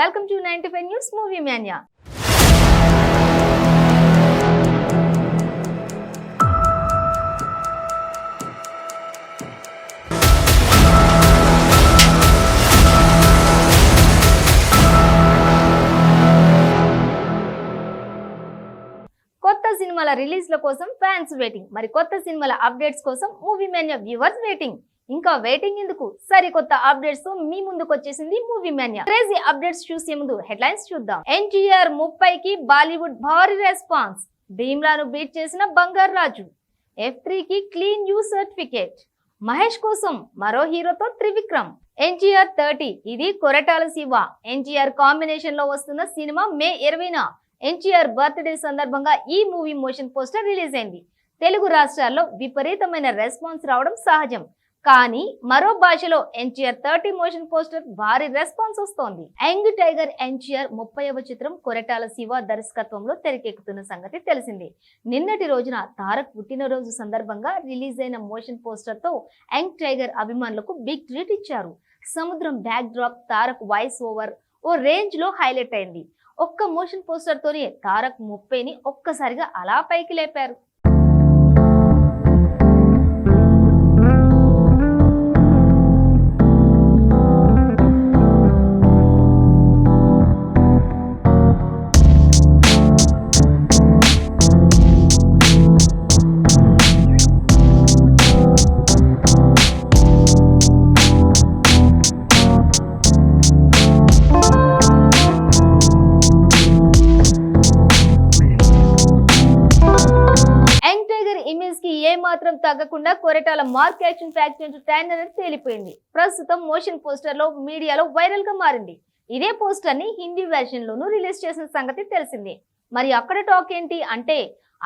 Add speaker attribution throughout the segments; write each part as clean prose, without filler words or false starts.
Speaker 1: Welcome to 95 News Movie Mania. కొత్త సినిమాల రిలీజ్ల కోసం ఫ్యాన్స్ వెయిటింగ్. మరి కొత్త సినిమాల అప్డేట్స్ కోసం మూవీ మేనియా వ్యూవర్స్ వెయిటింగ్. ఇంకా వెయిటింగ్ ఎందుకు, సరికొత్త అప్డేట్స్ తో మీ ముందుకు వచ్చేసింది మూవీ మేనియా. క్రేజీ అప్డేట్స్ చూసే ముందు హెడ్లైన్స్ చూద్దాం. ఎన్టీఆర్ 30కి బాలీవుడ్ భారీ రెస్పాన్స్. భీమ్లాను బీట్ చేసిన బంగారు రాజు. F3 కి క్లీన్ యూ సర్టిఫికేట్. మహేష్ కోసం మరో హీరోతో త్రివిక్రమ్. ఎన్టీఆర్ 30 ఇది కొరటాల శివ ఎన్టీఆర్ కాంబినేషన్ లో వస్తున్న సినిమా మే 20న ఎన్టీఆర్ బర్త్డే సందర్భంగా ఈ మూవీ మోషన్ పోస్టర్ రిలీజ్ అయింది. తెలుగు రాష్ట్రాల్లో విపరీతమైన రెస్పాన్స్ రావడం సహజం. కానీ మరో భాషలో ఎన్టీఆర్ 30 మోషన్ పోస్టర్ భారీ రెస్పాన్స్ వస్తోంది. యంగ్ టైగర్ ఎన్టీఆర్ 30వ చిత్రం కొరటాల శివ దర్శకత్వంలో తెరకెక్కుతున్న సంగతి తెలిసిందే. నిన్నటి రోజున తారక్ పుట్టినరోజు సందర్భంగా రిలీజ్ అయిన మోషన్ పోస్టర్ తో యంగ్ టైగర్ అభిమానులకు బిగ్ ట్రీట్ ఇచ్చారు. సముద్రం backdrop, Tarak voice over ఓ రేంజ్ లో హైలైట్ అయింది. ఒక్క మోషన్ పోస్టర్ తోనే తారక్ 30ని ఒక్కసారిగా అలా పైకి లేపారు. ఏ మాత్రం తగ్గకుండా Koratala mark action factory trainer తేలిపోయింది. ప్రస్తుతం మోషన్ పోస్టర్ లో మీడియాలో వైరల్ గా మారింది. ఇదే పోస్టర్ ని హిందీ వెర్షన్ లోనూ రిలీజ్ చేసిన సంగతి తెలిసిందే. మరి అక్కడ టాక్ ఏంటి అంటే,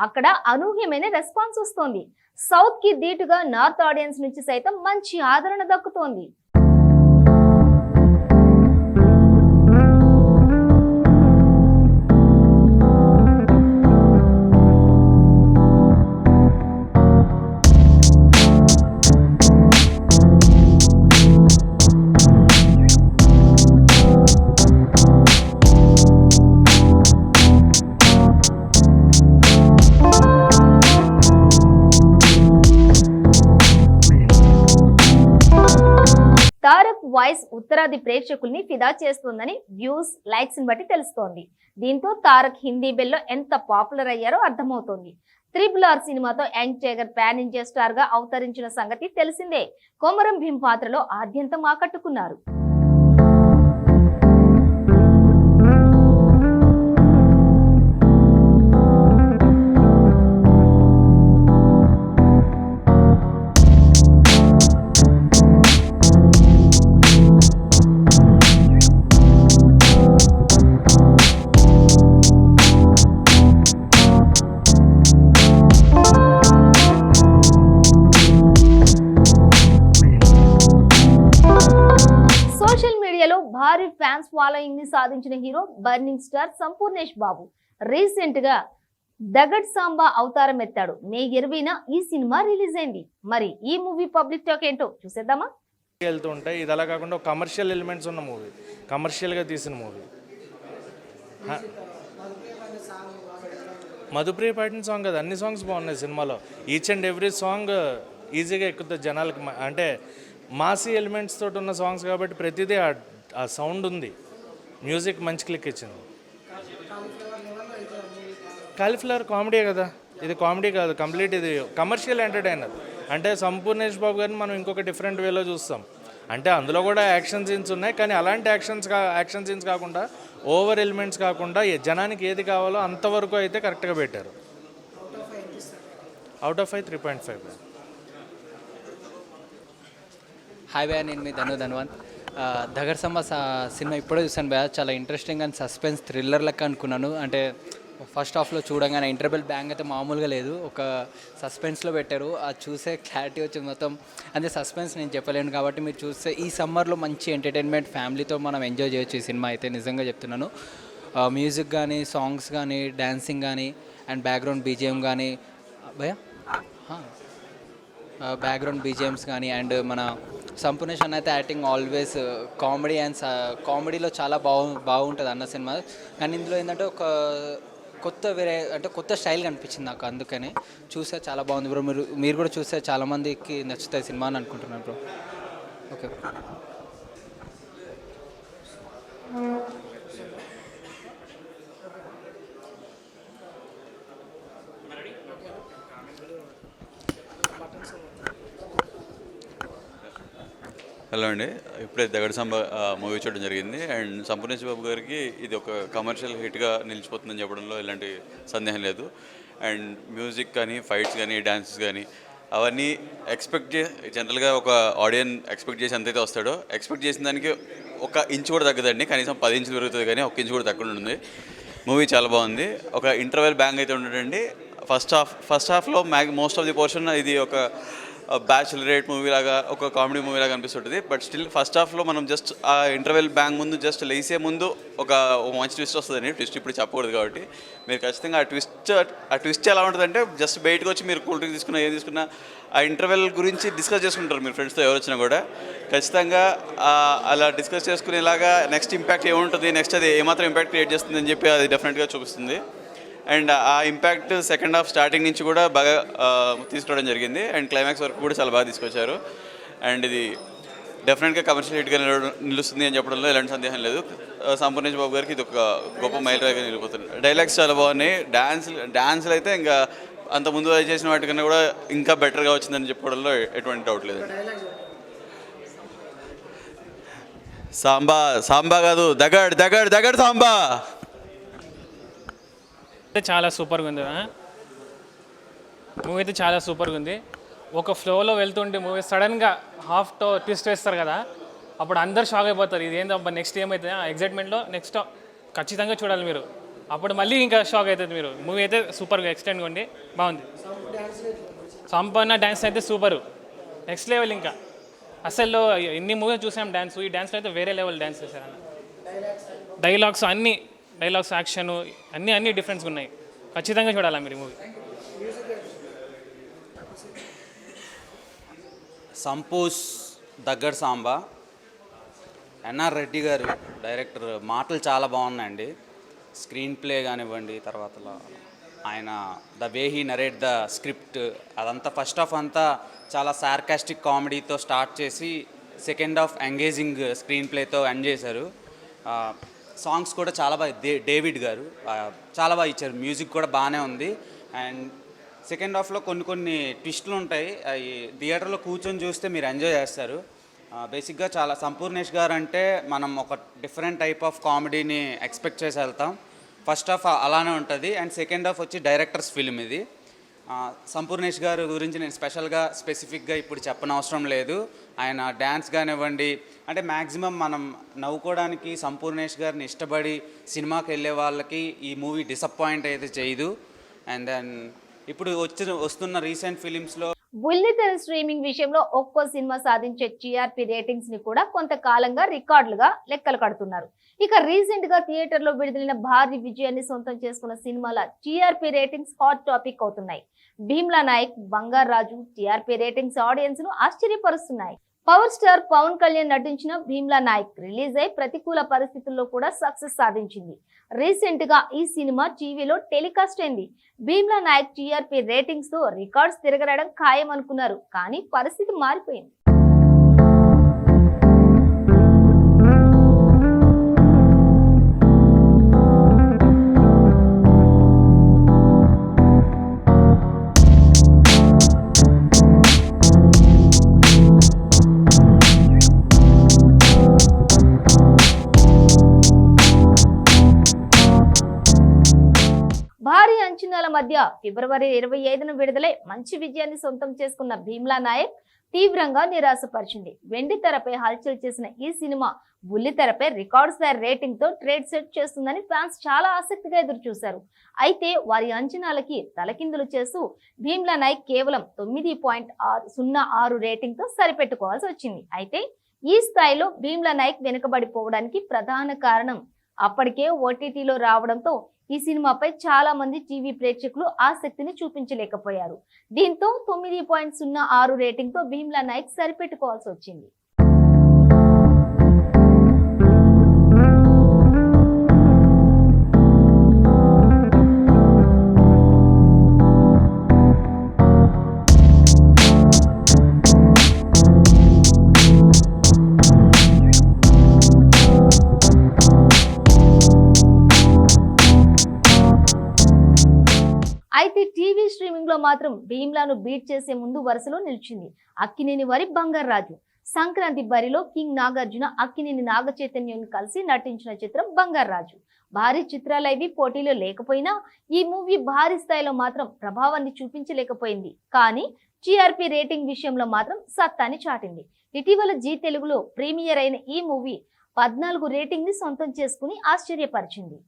Speaker 1: అక్కడ అనూహ్యమైన రెస్పాన్స్ వస్తోంది. సౌత్ కి ధీటుగా నార్త్ ఆడియన్స్ నుంచి సైతం మంచి ఆదరణ దక్కుతోంది. తారక్ వాయిస్ ఉత్తరాది ప్రేక్షకుల్ని ఫిదా చేస్తుందని వ్యూస్, లైక్స్ ని బట్టి తెలుస్తోంది. దీంతో తారక్ హిందీ బెల్లో ఎంత పాపులర్ అయ్యారో అర్థమవుతోంది. RRR సినిమాతో young tiger pan India star గా అవతరించిన సంగతి తెలిసిందే. కొమరం భీం పాత్రలో ఆద్యంతం ఆకట్టుకున్నారు. భారీ ఫ్యాన్స్ ఫాలోయింగ్ ని సాధించిన hero burning star Sampoornesh Babu recent గా దగడ్ సాంబా అవతారం ఎత్తాడు. మే 20న ఈ సినిమా రిలీజ్ అయింది. మరి ఈ మూవీ పబ్లిక్ టాక్ ఏంటో చూసేద్దామా.
Speaker 2: వెళ్తుంటాయి. ఇది అలా కాకుండా కమర్షియల్ ఎలిమెంట్స్ ఉన్న మూవీ, కమర్షియల్ గా తీసిన మూవీ. మధుప్రియ పాడిన సాంగ్ కదా, అన్ని సాంగ్స్ బాగున్నాయి సినిమాలో. ఈచ్ అండ్ ఎవ్రీ సాంగ్ ఈజీగా ఎక్కుతుంది జనాలకి. అంటే మాసీ ఎలిమెంట్స్ తోటి ఉన్న సాంగ్స్ కాబట్టి ప్రతిదీ ఆ సౌండ్ ఉంది. మ్యూజిక్ మంచి క్లిక్ ఇచ్చింది. కాలీఫ్లవర్ కామెడీ కదా, ఇది కామెడీ కాదు, కంప్లీట్ ఇది కమర్షియల్ ఎంటర్టైనర్. అంటే సంపూర్ణేష్ బాబు గారిని మనం ఇంకొక డిఫరెంట్ వేలో చూస్తాం. అంటే అందులో కూడా యాక్షన్ సీన్స్ ఉన్నాయి, కానీ అలాంటి యాక్షన్ సీన్స్ కాకుండా, ఓవర్ ఎలిమెంట్స్ కాకుండా జనానికి ఏది కావాలో అంతవరకు అయితే కరెక్ట్గా పెట్టారు. Out of 5 3.5.
Speaker 3: హాయ్ భయ్యా, నేను మీ ధన్వంత్. దగడ్ సాంబా సినిమా ఇప్పుడే చూసాను భయ్యా. చాలా ఇంట్రెస్టింగ్ అండ్ సస్పెన్స్ థ్రిల్లర్ లెక్క అనుకున్నాను. అంటే ఫస్ట్ హాఫ్లో చూడగానే ఇంటర్వెల్ బ్యాంగ్ అయితే మామూలుగా లేదు, ఒక సస్పెన్స్లో పెట్టారు. అది చూసే క్లారిటీ వచ్చింది మొత్తం. అంటే సస్పెన్స్ నేను చెప్పలేను కాబట్టి మీరు చూస్తే ఈ సమ్మర్లో మంచి ఎంటర్టైన్మెంట్ ఫ్యామిలీతో మనం ఎంజాయ్ చేయొచ్చు ఈ సినిమా అయితే, నిజంగా చెప్తున్నాను. మ్యూజిక్ కానీ, సాంగ్స్ కానీ, డ్యాన్సింగ్ కానీ అండ్ బ్యాక్గ్రౌండ్ బీజిఎం కానీ భయ్యా, బ్యాక్గ్రౌండ్ బీజిఎమ్స్ కానీ అండ్ మన సంపూర్ణేష్ అన్న అయితే యాక్టింగ్ ఆల్వేస్ కామెడీ అండ్ కామెడీలో చాలా బాగుంటుంది అన్న సినిమా. కానీ ఇందులో ఏంటంటే ఒక కొత్త వేరే అంటే కొత్త స్టైల్ కనిపించింది నాకు, అందుకని చూస్తే చాలా బాగుంది బ్రో. మీరు కూడా చూస్తే చాలామందికి నచ్చుతాయి సినిమా అని అనుకుంటున్నాను బ్రో. ఓకే.
Speaker 4: హలో అండి, ఇప్పుడే దగడసాంబ మూవీ చూడడం జరిగింది. అండ్ సంపూర్ణేష్ బాబు గారికి ఇది ఒక కమర్షియల్ హిట్గా నిలిచిపోతుందని చెప్పడంలో ఎలాంటి సందేహం లేదు. అండ్ మ్యూజిక్ కానీ, ఫైట్స్ కానీ, డ్యాన్సెస్ కానీ అవన్నీ జనరల్గా ఒక ఆడియన్స్ ఎక్స్పెక్ట్ చేసి ఎంతైతే వస్తాడో ఎక్స్పెక్ట్ చేసిన దానికి ఒక ఇంచు కూడా తగ్గదండి. కనీసం 10 ఇంచులు పెరుగుతుంది కానీ 1 ఇంచు కూడా తగ్గకుండా ఉంది. మూవీ చాలా బాగుంది. ఒక ఇంటర్వెల్ బ్యాంగ్ అయితే ఉండడండి. ఫస్ట్ హాఫ్లో మోస్ట్ ఆఫ్ ది పోర్షన్ ఇది ఒక బ్యాచులరేట్ మూవీ లాగా, ఒక కామెడీ మూవీ లాగా అనిపిస్తుంటుంది. బట్ స్టిల్ ఫస్ట్ హాఫ్లో మనం జస్ట్ ఆ ఇంటర్వెల్ బ్యాంగ్ ముందు జస్ట్ లేసే ముందు ఒక మంచి ట్విస్ట్ వస్తుందండి. ట్విస్ట్ ఇప్పుడు చెప్పకూడదు కాబట్టి మీరు ఖచ్చితంగా ఆ ట్విస్ట్ ఎలా ఉంటుందంటే జస్ట్ బయటకు వచ్చి మీరు కూల్ డ్రింక్ తీసుకున్నా ఏం తీసుకున్నా ఆ ఇంటర్వెల్ గురించి డిస్కస్ చేసుకుంటారు మీరు ఫ్రెండ్స్తో ఎవరు వచ్చినా కూడా. ఖచ్చితంగా అలా డిస్కస్ చేసుకునేలాగా నెక్స్ట్ ఇంపాక్ట్ ఏముంటుంది, నెక్స్ట్ అది ఏమాత్రం ఇంపాక్ట్ క్రియేట్ చేస్తుంది అని చెప్పి అది డెఫినెట్గా చూపిస్తుంది. అండ్ ఆ ఇంపాక్ట్ సెకండ్ హాఫ్ స్టార్టింగ్ నుంచి కూడా బాగా తీసుకురావడం జరిగింది. అండ్ క్లైమాక్స్ వరకు కూడా చాలా బాగా తీసుకొచ్చారు. అండ్ ఇది డెఫినెట్గా కమర్షియల్ హిట్గా నిలుస్తుంది అని చెప్పడంలో ఎలాంటి సందేహం లేదు. సంపూర్ణేష్ బాబు గారికి ఇది ఒక గొప్ప మైలురాయిగా నిలిపోతుంది. డైలాగ్స్ చాలా బాగున్నాయి. డాన్సులు అయితే ఇంకా అంత ముందు చేసిన వాటికన్నా కూడా ఇంకా బెటర్గా వచ్చిందని చెప్పుకోవడంలో ఎటువంటి డౌట్ లేదు. సాంబా కాదు, దగడ్ సాంబా
Speaker 5: చాలా సూపర్గా ఉంది. మూవీ అయితే చాలా సూపర్గా ఉంది. ఒక ఫ్లోలో వెళ్తుంటే మూవీ సడన్గా హాఫ్తో ట్విస్ట్ వేస్తారు కదా, అప్పుడు అందరు షాక్ అయిపోతారు. ఇది ఏంటబ్బా నెక్స్ట్ ఏమవుతుంది ఎగ్జైట్మెంట్లో నెక్స్ట్ ఖచ్చితంగా చూడాలి మీరు. అప్పుడు మళ్ళీ ఇంకా షాక్ అవుతుంది మీరు. మూవీ అయితే సూపర్గా ఎక్స్టెండ్గా ఉండి బాగుంది. సంపన్న డ్యాన్స్ అయితే సూపరు, నెక్స్ట్ లెవెల్. ఇంకా అసలు ఎన్ని మూవీ చూసాం డ్యాన్స్, ఈ డ్యాన్స్లో అయితే వేరే లెవెల్ డ్యాన్స్ చేశారు అన్న. డైలాగ్స్ యాక్షన్ అన్నీ డిఫరెన్స్గా ఉన్నాయి. ఖచ్చితంగా చూడాలా మీరు మూవీ.
Speaker 6: సంపూష్ దగ్గర సాంబా, ఎన్ఆర్ రెడ్డి గారు డైరెక్టర్. మాటలు చాలా బాగున్నాయండి. స్క్రీన్ ప్లే కానివ్వండి, తర్వాత ఆయన the way he narrate the script అదంతా ఫస్ట్ హాఫ్ అంతా చాలా సార్కాస్టిక్ కామెడీతో స్టార్ట్ చేసి సెకండ్ హాఫ్ ఎంగేజింగ్ స్క్రీన్ ప్లేతో ఎండ్ చేశారు. సాంగ్స్ కూడా చాలా బాగా డేవిడ్ గారు చాలా బాగా ఇచ్చారు. మ్యూజిక్ కూడా బాగానే ఉంది. అండ్ సెకండ్ హాఫ్లో కొన్ని ట్విస్టులు ఉంటాయి. అవి థియేటర్లో కూర్చొని చూస్తే మీరు ఎంజాయ్ చేస్తారు. బేసిక్గా చాలా సంపూర్ణేష్ గారు అంటే మనం ఒక డిఫరెంట్ టైప్ ఆఫ్ కామెడీని ఎక్స్పెక్ట్ చేసి వెళ్తాం. ఫస్ట్ హాఫ్ అలానే ఉంటుంది. అండ్ సెకండ్ హాఫ్ వచ్చి డైరెక్టర్స్ ఫిల్మ్ ఇది. సంపూర్ణేష్ గారు గురించి నేను స్పెసిఫిక్గా ఇప్పుడు చెప్పనవసరం లేదు. ఆయన డ్యాన్స్ కానివ్వండి, అంటే మ్యాక్సిమం మనం నవ్వుకోవడానికి సంపూర్ణేష్ గారిని ఇష్టపడి సినిమాకి వెళ్ళే వాళ్ళకి ఈ మూవీ డిసప్పాయింట్ అయితే చేయదు. అండ్ దెన్ ఇప్పుడు వస్తున్న రీసెంట్ ఫిలిమ్స్లో
Speaker 1: బుల్లితెర స్ట్రీమింగ్ విషయంలో ఒక్కో సినిమా సాధించే టీఆర్పీ రేటింగ్స్ ని కూడా కొంతకాలంగా రికార్డులుగా లెక్కలు కడుతున్నారు. ఇక రీసెంట్ గా థియేటర్ లో విడుదలైన భారీ విజయాన్ని సొంతం చేసుకున్న సినిమాల టీఆర్పీ రేటింగ్స్ హాట్ టాపిక్ అవుతున్నాయి. భీమ్లా నాయక్, బంగారు రాజు టీఆర్పీ రేటింగ్స్ ఆడియన్స్ ను ఆశ్చర్యపరుస్తున్నాయి. పవర్ స్టార్ పవన్ కళ్యాణ్ నటించిన భీమ్లా నాయక్ రిలీజ్ అయి ప్రతికూల పరిస్థితుల్లో కూడా సక్సెస్ సాధించింది. రీసెంట్ గా ఈ సినిమా టీవీలో టెలికాస్ట్ అయింది. భీమ్లా నాయక్ టీఆర్పీ రేటింగ్స్ తో రికార్డ్స్ తిరగడం ఖాయం అనుకున్నారు, కానీ పరిస్థితి మారిపోయింది. భారీ అంచనాల మధ్య ఫిబ్రవరి 25న విడుదలై మంచి విజయాన్ని సొంతం చేసుకున్న భీమ్లా నాయక్ తీవ్రంగా నిరాశపరిచింది. వెండి తెరపై హల్చల్ చేసిన ఈ సినిమా బుల్లితెరపై రికార్డ్ స్థాయి రేటింగ్ తో ట్రేడ్ సెట్ చేస్తుందని ఫ్యాన్స్ చాలా ఆసక్తిగా ఎదురు చూశారు. అయితే వారి అంచనాలకి తలకిందులు చేస్తూ భీమ్లా నాయక్ కేవలం 9.06 రేటింగ్ తో సరిపెట్టుకోవాల్సి వచ్చింది. అయితే ఈ స్థాయిలో భీమ్లా నాయక్ వెనుకబడిపోవడానికి ప్రధాన కారణం అప్పటికే ఓటీటీలో రావడంతో ఈ సినిమాపై చాలా మంది టీవీ ప్రేక్షకులు ఆసక్తిని చూపించలేకపోయారు. దీంతో 9.06 రేటింగ్ తో భీమ్లా నాయక్ సరిపెట్టుకోవాల్సి వచ్చింది. అయితే టీవీ స్ట్రీమింగ్ లో మాత్రం భీమ్లాను బీట్ చేసే ముందు వరుసలో నిలిచింది అక్కినేని వారి బంగారాజు. సంక్రాంతి బరిలో కింగ్ నాగార్జున అక్కినేని నాగ చైతన్యం కలిసి నటించిన చిత్రం బంగారాజు. భారీ చిత్రాలైవి పోటీలో లేకపోయినా ఈ మూవీ భారీ స్థాయిలో మాత్రం ప్రభావాన్ని చూపించలేకపోయింది. కానీ టీఆర్పీ రేటింగ్ విషయంలో మాత్రం సత్తాని చాటింది. ఇటీవల జీ తెలుగులో ప్రీమియర్ అయిన ఈ మూవీ 14 రేటింగ్ ని సొంతం చేసుకుని ఆశ్చర్యపరిచింది.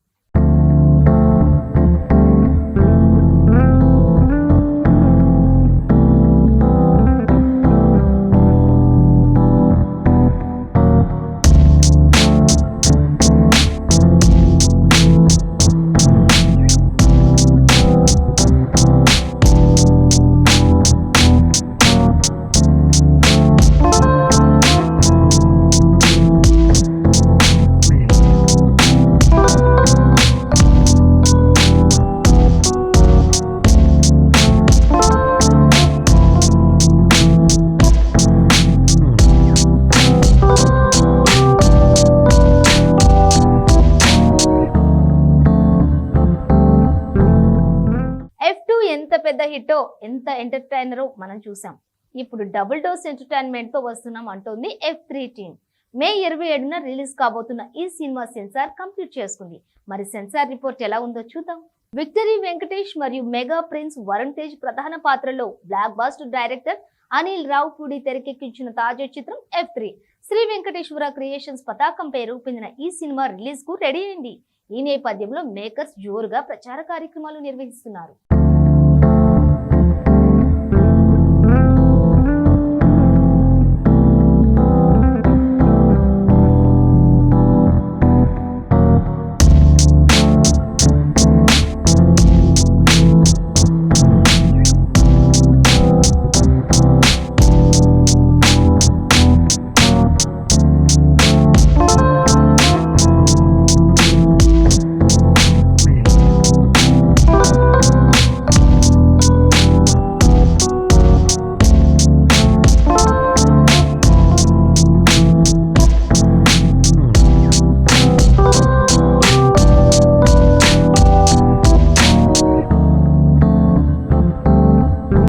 Speaker 1: F2 ఎంత పెద్ద హిట్టో ఎంత ఎంటర్టైనరో మనం చూసాం. ఇప్పుడు డబుల్ డోస్ ఎంటర్టైన్మెంట్ తో వస్తున్నాం అంటోంది F3 టీమ్. మే 27న రిలీజ్ కాబోతున్న ఈ సినిమా సెన్సార్ కంప్లీట్ చేసుకుంది. మరి సెన్సార్ రిపోర్ట్ ఎలా ఉందో చూద్దాం. విక్టరీ వెంకటేష్ మరియు మెగా ప్రిన్స్ వరుణ్ తేజ్ ప్రధాన పాత్రలో blockbuster director Anil Ravipudi తెరకెక్కించిన తాజా చిత్రం F3. శ్రీ వెంకటేశ్వర క్రియేషన్స్ పతాకంపై రూపొందిన ఈ సినిమా రిలీజ్ కు రెడీ అయింది. ఈ నేపథ్యంలో మేకర్స్ జోరుగా ప్రచార కార్యక్రమాలు నిర్వహిస్తున్నారు.